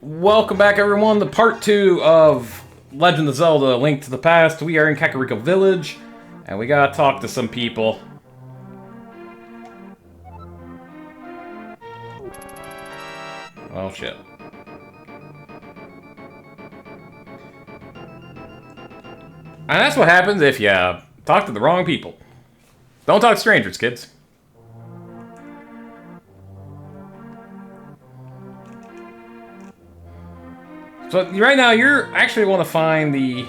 Welcome back, everyone, to part 2 of Legend of Zelda: Link to the Past. We are in Kakariko Village, and we gotta talk to some people. Oh, shit. And that's what happens if you talk to the wrong people. Don't talk to strangers, kids. So right now, you're actually want to find the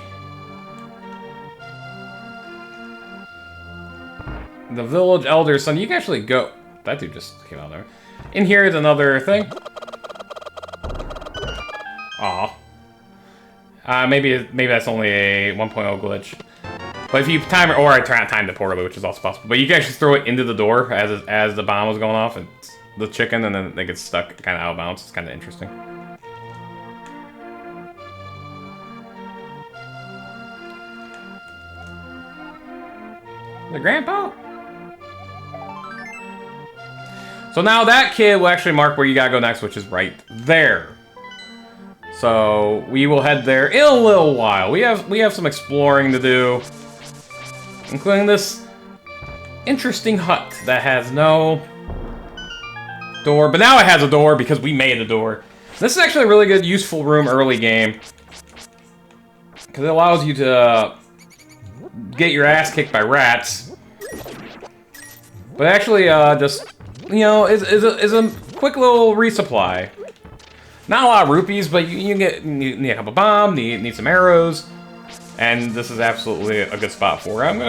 village elder's son. You can actually go. That dude just came out there. In here is another thing. Aw. Maybe that's only a 1.0 glitch. But if you time it, or I timed it poorly, which is also possible. But you can actually throw it into the door as the bomb was going off, and the chicken, and then it gets stuck kind of out of bounds. It's kind of interesting. The grandpa? So now that kid will actually mark where you gotta go next, which is right there. So we will head there in a little while. We have some exploring to do, including this interesting hut that has no door, but now it has a door because we made a door. This is actually a really good, useful room early game because it allows you to get your ass kicked by rats, but actually just, you know, is a quick little resupply. Not a lot of rupees, but you need a couple bombs, need some arrows, and this is absolutely a good spot for it. I'm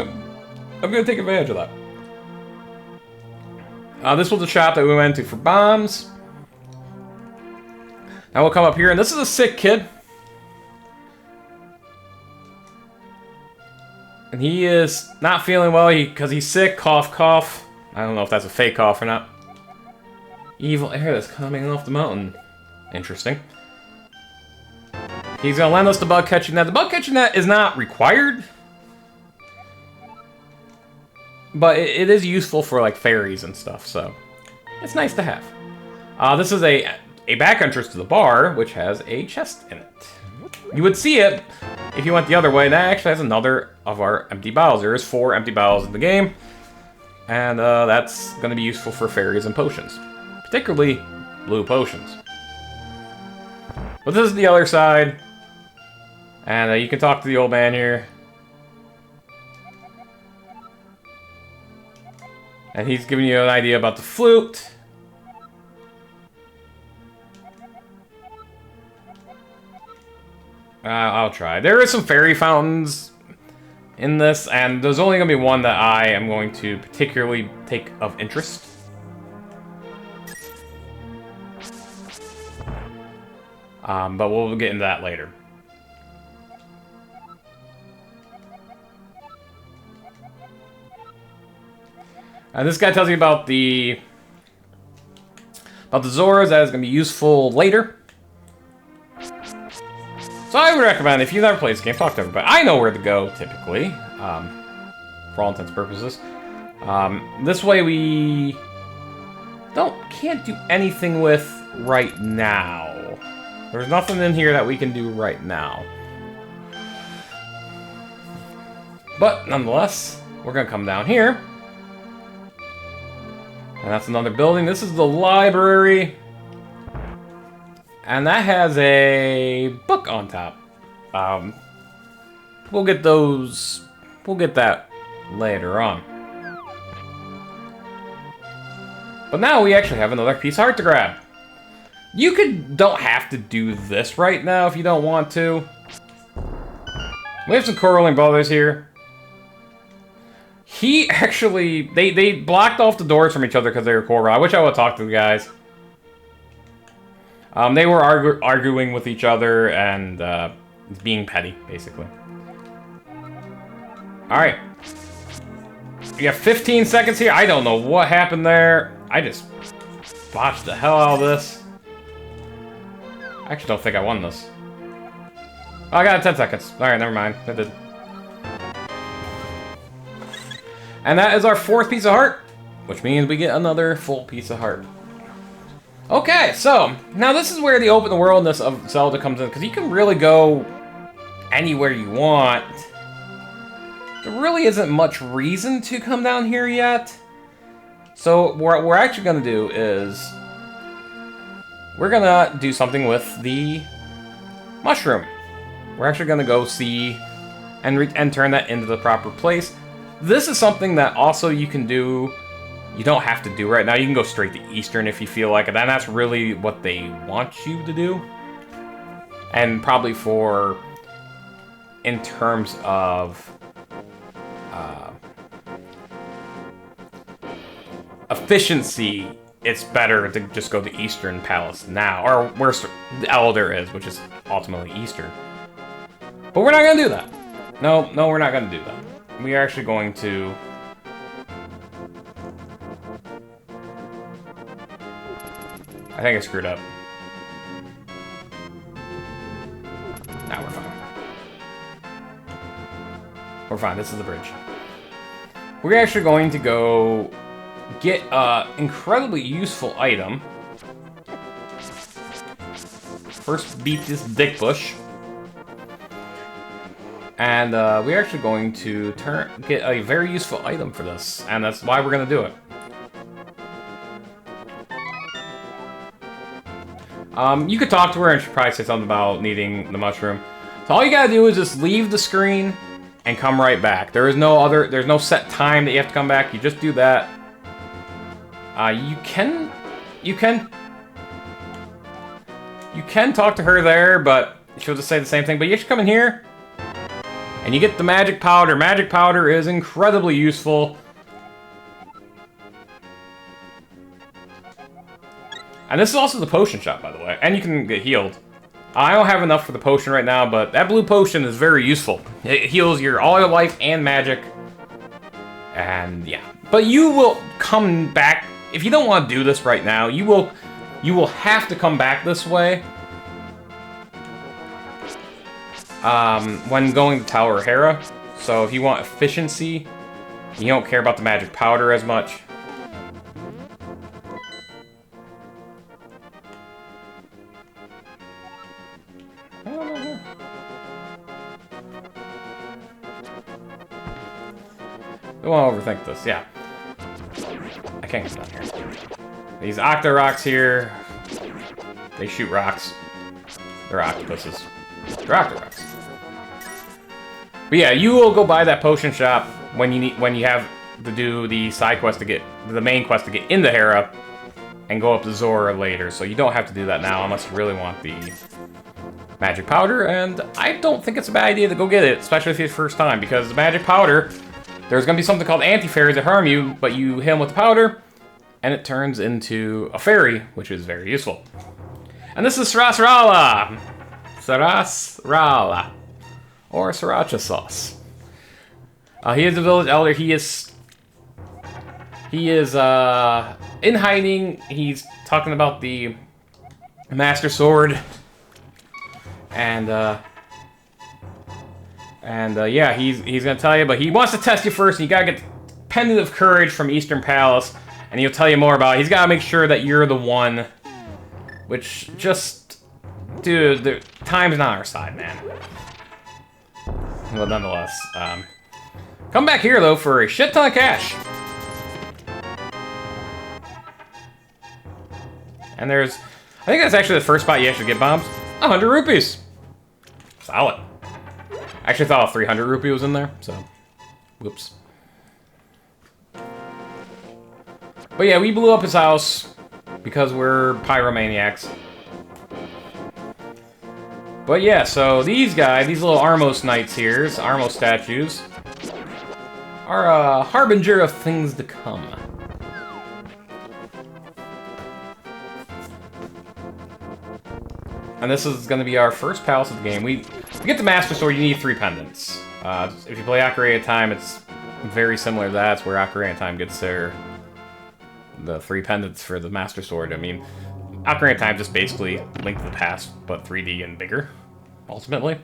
gonna take advantage of that. This was the shop that we went to for bombs. Now we'll come up here, and this is a sick kid. And he is not feeling well because he's sick. Cough, cough. I don't know if that's a fake cough or not. Evil air that's coming off the mountain. Interesting. He's gonna lend us the bug catching net. The bug catching net is not required, but it is useful for like fairies and stuff, so it's nice to have. This is a back entrance to the bar, which has a chest in it. You would see it if you went the other way. That actually has another of our empty bottles. There is 4 empty bottles in the game, and that's going to be useful for fairies and potions, particularly blue potions. But this is the other side, and you can talk to the old man here, and he's giving you an idea about the flute. I'll try. There is some fairy fountains in this, and there's only going to be one that I am going to particularly take of interest. But we'll get into that later. This guy tells you about the Zoras that is going to be useful later. So I would recommend, if you've never played this game, talk to everybody. I know where to go, typically, for all intents and purposes. This way we can't do anything with right now. There's nothing in here that we can do right now. But, nonetheless, we're going to come down here. And that's another building. This is the library. And that has a book on top. We'll get that later on. But now we actually have another piece of art to grab. You don't have to do this right now if you don't want to. We have some quarreling brothers here. He actually, they blocked off the doors from each other because they were quarreling. I wish I would have talked to the guys. They were arguing with each other and being petty, basically. Alright. We have 15 seconds here. I don't know what happened there. I just botched the hell out of this. I actually don't think I won this. Oh, I got 10 seconds. Alright, never mind. I did. And that is our 4th piece of heart, which means we get another full piece of heart. Okay, so now this is where the open worldness of Zelda comes in, because you can really go anywhere you want. There really isn't much reason to come down here yet. So what we're actually going to do is we're going to do something with the mushroom. We're actually going to go see and turn that into the proper place. This is something that also you can do. You don't have to do right now. You can go straight to Eastern if you feel like it. And that's really what they want you to do. And probably for, in terms of efficiency, it's better to just go to Eastern Palace now. Or where the Elder is, which is ultimately Eastern. But we're not going to do that. No, we're not going to do that. We are actually going to... I think I screwed up. Nah, we're fine. We're fine, this is the bridge. We're actually going to go get an incredibly useful item. First, beat this dick bush. And we're actually going to get a very useful item for this. And that's why we're going to do it. You could talk to her and she'd probably say something about needing the mushroom. So all you gotta do is just leave the screen and come right back. There's no set time that you have to come back. You just do that. You can talk to her there, but she'll just say the same thing. But you should come in here and you get the magic powder. Magic powder is incredibly useful. And this is also the potion shop, by the way. And you can get healed. I don't have enough for the potion right now, but that blue potion is very useful. It heals all your life and magic. And yeah. But you will come back. If you don't want to do this right now, you will have to come back this way. When going to Tower of Hera. So if you want efficiency, you don't care about the magic powder as much. Don't want to overthink this, yeah. I can't get down here. These Octorocks here, they shoot rocks. They're octopuses. They're Octorocks. But yeah, you will go by that potion shop when you have to do the side quest to get the main quest to get into Hera and go up to Zora later. So you don't have to do that now unless you really want the magic powder. And I don't think it's a bad idea to go get it, especially if it's your first time, because the magic powder. There's going to be something called anti-fairies that harm you, but you hit them with the powder, and it turns into a fairy, which is very useful. And this is Sarasrala! Sarasrala. Or Sriracha sauce. He is the village elder. He is in hiding. He's talking about the Master Sword. And yeah, he's gonna tell you, but he wants to test you first, and you gotta get Pendant of Courage from Eastern Palace, and he'll tell you more about it. He's gotta make sure that you're the one, which just, dude, the time's not on our side, man. Well, nonetheless, come back here though for a shit ton of cash. And I think that's actually the first spot you actually get bombs. 100 rupees. Solid. I actually thought a 300 rupee was in there, so whoops. But yeah, we blew up his house because we're pyromaniacs. But yeah, so these guys, these little Armos knights here, Armos statues, are a harbinger of things to come. And this is going to be our first palace of the game. To get the Master Sword, you need 3 pendants. If you play Ocarina of Time, it's very similar to that. It's where Ocarina of Time gets the 3 pendants for the Master Sword. I mean, Ocarina of Time just basically Link to the Past, but 3D and bigger, ultimately.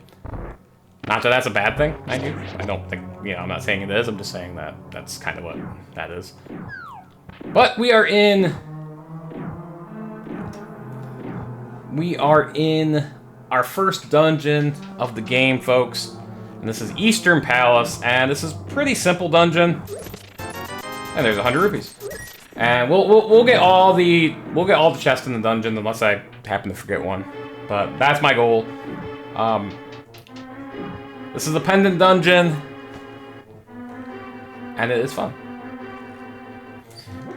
Not that that's a bad thing, mind you. I don't think, I'm not saying it is. I'm just saying that that's kind of what that is. But we are in We are in our first dungeon of the game, folks. And this is Eastern Palace, and this is pretty simple dungeon. And there's 100 rupees. And we'll get all the chests in the dungeon unless I happen to forget one. But that's my goal. This is a pendant dungeon, and it is fun.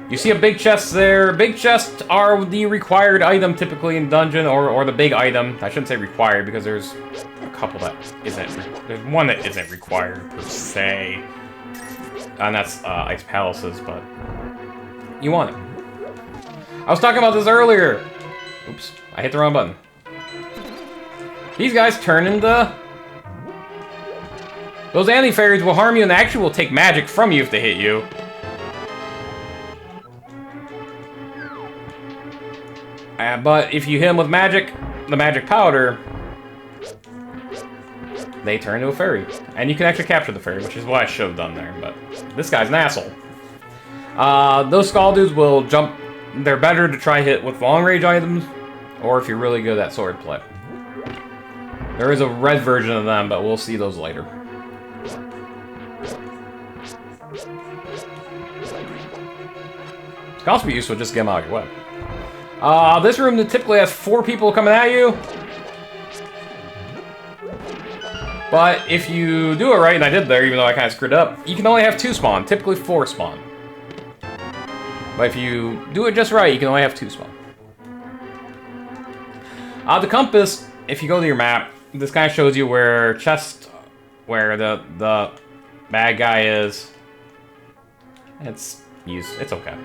You see a big chest there. Big chests are the required item typically in dungeon, or the big item. I shouldn't say required because there's a couple that isn't. There's one that isn't required per se, and that's Ice Palaces, but you want it. I was talking about this earlier. Oops, I hit the wrong button. These guys turn into... Those anti-fairies will harm you and they actually will take magic from you if they hit you. But if you hit them with magic, the magic powder, they turn into a fairy. And you can actually capture the fairy, which is what I should have done there, but this guy's an asshole. Those skull dudes will jump. They're better to try hit with long-range items, or if you're really good at sword play. There is a red version of them, but we'll see those later. It can also be useful just to get them out of your way. This room typically has 4 people coming at you. But if you do it right, and I did there, even though I kind of screwed up, you can only have 2 spawn, typically 4 spawn. But if you do it just right, you can only have 2 spawn. The compass, if you go to your map, this kind of shows you where where the bad guy is. It's okay.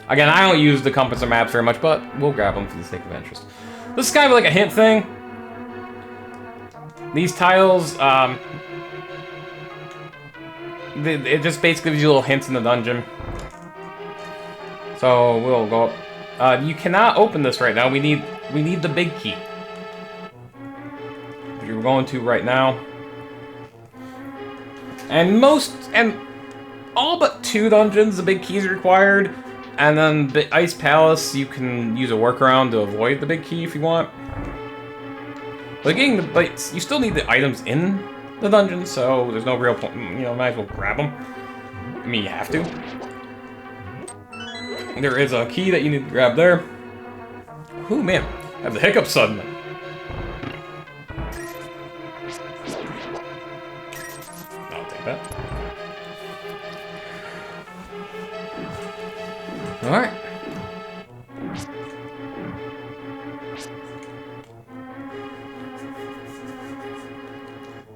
Again, I don't use the compass or maps very much, but we'll grab them for the sake of interest. This is kind of like a hint thing. These tiles, it just basically gives you little hints in the dungeon. So we'll go up. You cannot open this right now. We need the big key. Which we're going to right now. And all but 2 dungeons, the big key is required. And then the Ice Palace, you can use a workaround to avoid the big key if you want. But you still need the items in the dungeon, so there's no real point. You know, might as well grab them. I mean, you have to. There is a key that you need to grab there. Ooh, man, I have the hiccups suddenly. I'll take that. Alright.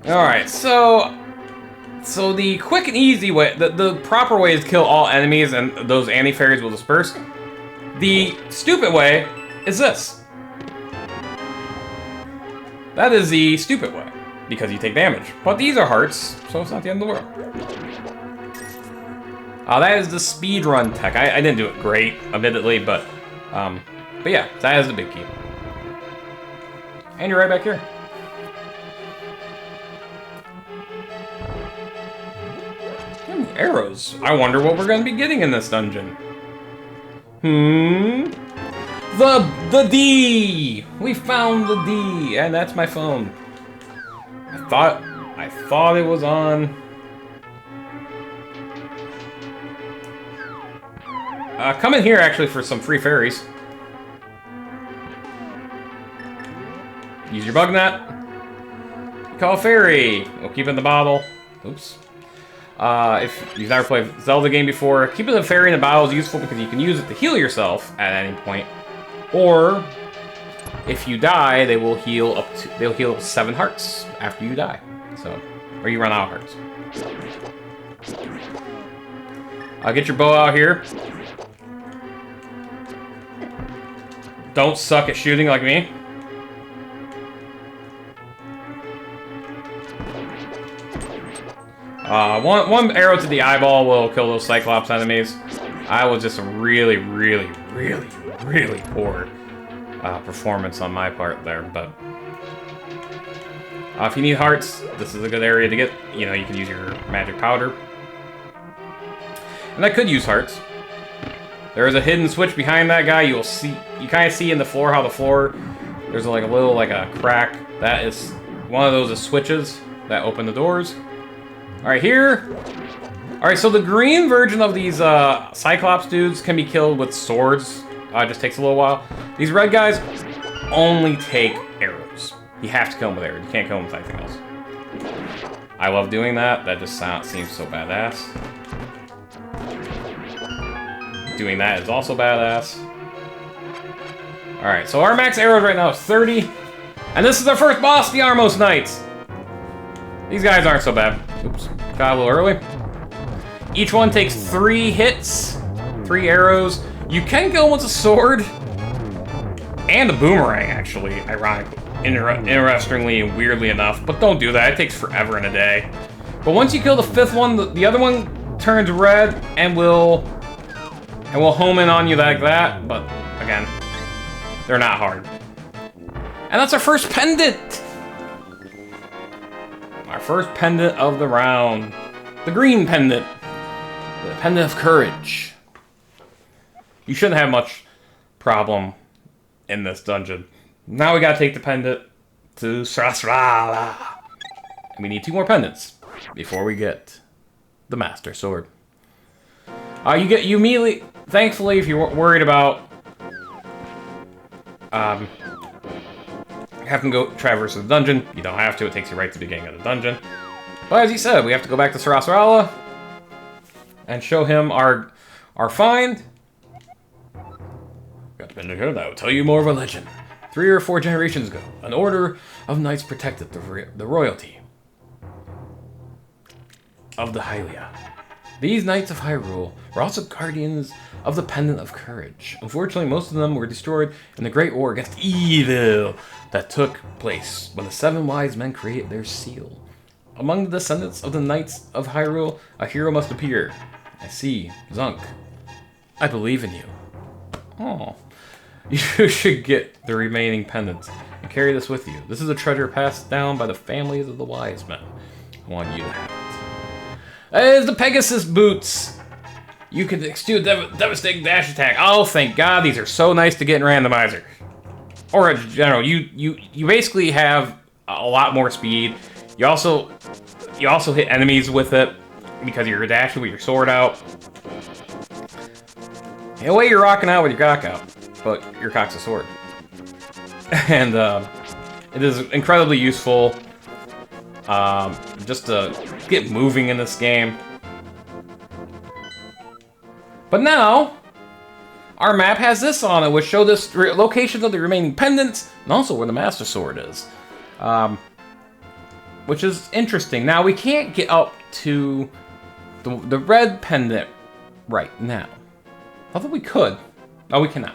Alright, so the quick and easy way, the proper way is to kill all enemies and those anti-fairies will disperse. The stupid way is this. That is the stupid way, because you take damage. But these are hearts, so it's not the end of the world. That is the speedrun tech. I didn't do it great, admittedly, but yeah, that is the big key. And you're right back here. Arrows. I wonder what we're going to be getting in this dungeon. The D! We found the D! And that's my phone. I thought it was on. Come in here, actually, for some free fairies. Use your bug net. Call a fairy. We'll keep it in the bottle. Oops. If you've never played a Zelda game before, keeping the fairy in the bottle is useful because you can use it to heal yourself at any point. Or, if you die, they will heal they'll heal 7 hearts after you die. So, or you run out of hearts. Get your bow out here. Don't suck at shooting like me. One arrow to the eyeball will kill those Cyclops enemies. I was just a really, really, really, really poor performance on my part there, but if you need hearts, this is a good area to get. You know, you can use your magic powder. And I could use hearts. There is a hidden switch behind that guy. You kind of see in the floor how the floor, there's like a little, like a crack. That is, one of those is switches that open the doors. Alright, here. Alright, so the green version of these Cyclops dudes can be killed with swords. It just takes a little while. These red guys only take arrows. You have to kill them with arrows. You can't kill them with anything else. I love doing that. That just seems so badass. Doing that is also badass. Alright, so our max arrows right now is 30. And this is our first boss, the Armos Knights. These guys aren't so bad. Oops, got a little early. Each one takes 3 hits, 3 arrows. You can kill them with a sword. And a boomerang, actually, ironically. Interestingly and weirdly enough. But don't do that, it takes forever and a day. But once you kill the 5th one, the other one turns red and will home in on you like that. But, again, they're not hard. And that's our first pendant! Our first pendant of the round. The green pendant. The pendant of courage. You shouldn't have much problem in this dungeon. Now we gotta take the pendant to Sarasrala. And we need 2 more pendants before we get the Master Sword. You immediately, thankfully, if you're worried about having to go traverse the dungeon, you don't have to. It takes you right to the beginning of the dungeon. But as he said, we have to go back to Sarasrala and show him our find. Got the pendant here that will tell you more of a legend. 3 or 4 generations ago, an order of knights protected the royalty of the Hylia. These knights of Hyrule were also guardians of the Pendant of Courage. Unfortunately, most of them were destroyed in the Great War against evil that took place when the 7 wise men created their seal. Among the descendants of the Knights of Hyrule, a hero must appear. I see, Zunk. I believe in you. Oh. You should get the remaining pendants and carry this with you. This is a treasure passed down by the families of the wise men. I want you to have it. That is the Pegasus boots. You can do a devastating dash attack. Oh, thank God, these are so nice to get in randomizer. Or in general, you basically have a lot more speed. You also hit enemies with it because you're dashing with your sword out. In a way, you're rocking out with your cock out. But your cock's a sword. And it is incredibly useful just to get moving in this game. But now, our map has this on it, which shows us locations of the remaining pendants, and also where the Master Sword is. Which is interesting. Now, we can't get up to the red pendant right now. Although we could. No, we cannot.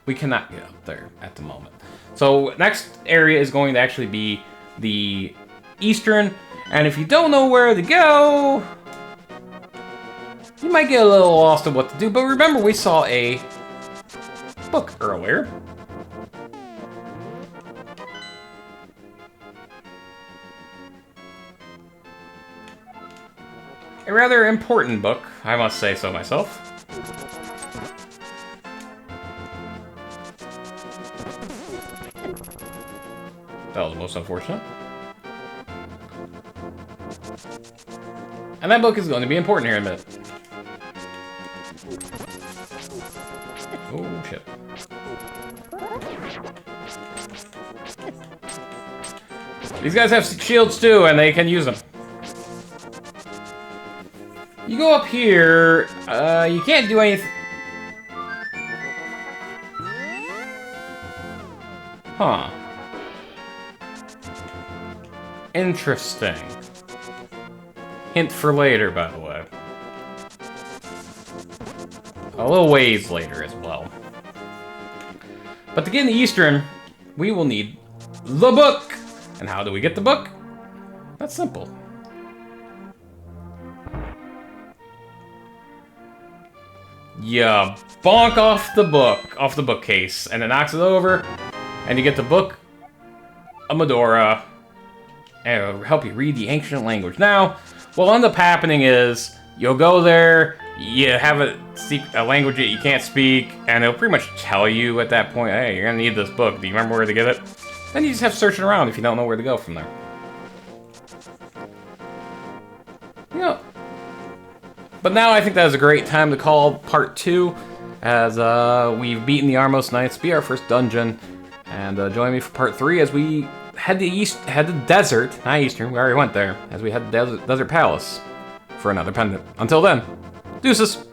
We cannot get up there at the moment. So next area is going to actually be the eastern. And if you don't know where to go, you might get a little lost of what to do. But remember, we saw a book earlier. A rather important book, I must say so myself. That was most unfortunate. And that book is going to be important here in a minute. Oh, shit. These guys have shields too, and they can use them. You go up here, you can't do anything. Huh. Interesting. Hint for later, by the way. A little ways later as well. But to get in the Eastern, we will need the book. And how do we get the book? That's simple. You bonk off the bookcase, and it knocks it over, and you get the book of Medora. And it'll help you read the ancient language. Now, what will end up happening is, you'll go there, you have a language that you can't speak, and it'll pretty much tell you at that point, hey, you're gonna need this book. Do you remember where to get it? Then you just have to search it around if you don't know where to go from there. You know, but now I think that is a great time to call part 2, as we've beaten the Armos Knights, be our first dungeon, and join me for part 3 as we head to desert, not eastern, we already went there, as we head to Desert Palace for another pendant. Until then, deuces!